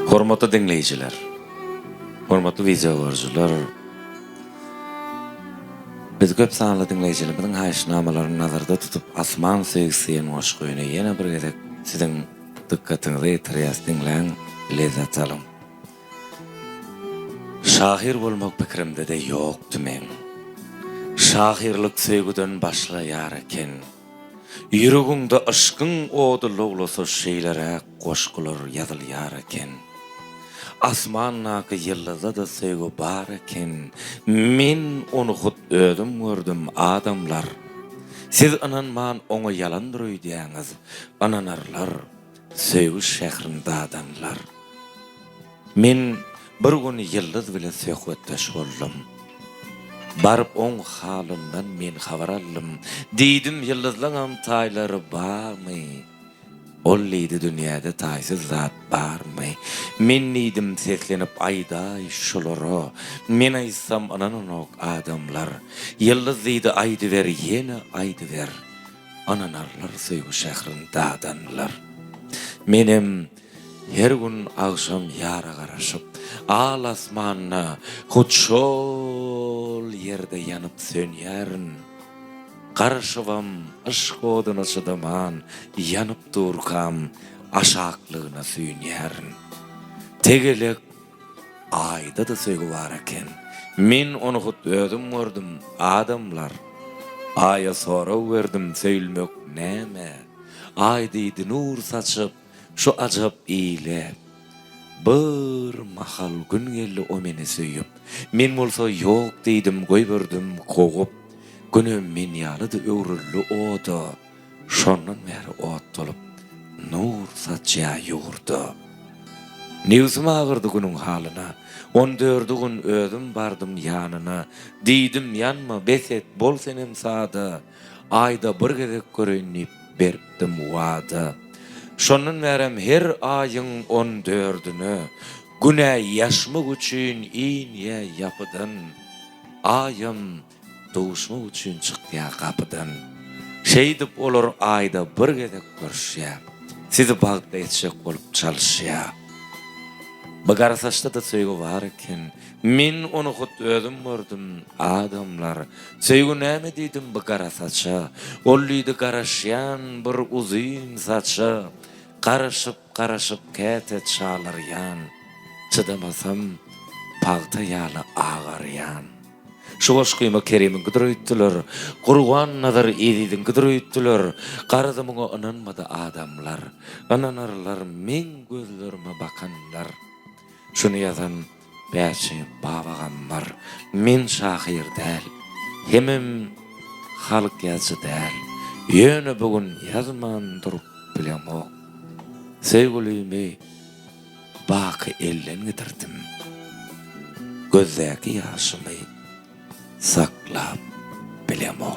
Hormatly dinleyijiler, hormatly video görüjüler. Biz köp sanly dinleyijilerimiziň haýyşnamalaryny nazarda tutup asman sevgisiýen goşgoýuny ýene bir gezek siziň dikkatiňizi ýetirýäs dinleň, lezzet alyň. Şahir bolmak pikirimde-de ýokdy men. Şahirlik sevgiden başlaýar eken. Ýüregiňde aşkyň odu lowlasa şeýlere goşgular ýazylýar eken. Asmannaky ýyldyza da sevgi bar eken. Men onu hut özüm gördüm adamlar. Siz ananman oňa ýalandyr diýäňiz. Ananarlar, sevgi şäherinde adamlar. Men bir gün ýyldız bilen söhbetdeş boldum. Barıp on halından men habar aldım. Diýdim ýyldyzlaryň taýlary barmy? Ol liýdi dünýäde taýsyz zat barmy? Men diýdim seslenip aýday şolary. Men aýsam ananok adamlar. Ýyldız diýdi aýdy ber, ýene aýdy ber. Ananarlar söýgü şäherinde adamlar. Menem her gün akşam ýara garaşyp al asmanyna hutşol ýerde ýanyp sönýärin. Garaşywam aşk oduny çydaman ýanyp durkam aşaklygyna süýnýärin. Tegelek aýda da söýgü bar eken. Men onu hut özüm gördüm adamlar. Aýa sorag berdim söýülmek näme? Aý diýdi nur saçyp şu ajap ýyle. Bir mahal gün geldi o meni söýüp. Men bolsa ýok diýdim, goý berdim kogup. Günüm men ýalydy öwrülli oda. Şondan beri ot tolup nur saçýa ýurdy. Newsum agyrdy günüň halyna. 14 gün özüm bardım ýanyna. Diýdim ýanma beset bol senem sada. Aýda bir gezek görenip berdim wada. Şonun verem her ayın 14'ünü güne yaşmak üçün iğne yapıdan ayım doğuşmak üçün çıktı kapıdan şeydip olur ayda bir gezek görüşya sizi bağda etşek olup çalışya Bagar saçta da söýgü var eken men onu hut özüm gördüm adamlar söýgü näme diýdim bagar saça ol diýdi garaşýan bir uzun saça Karaşıp kete çalaryan çıdamasam palta ýaly ağaryan şu goşgyma Kerimin gydryýtdylar Gurban nazar edidiň gydryýtdylar garazymyňa inanmady adamlar ananarlar men gözlerime bakanlar şunu ýazan bäçi babagamlar men şahir däl hemem halk ýazgy däl ýöne bugün ýazman durup bilemok sevgilimi bakı elden getirdim. Gözdäki ýaşymy saklap bilemok.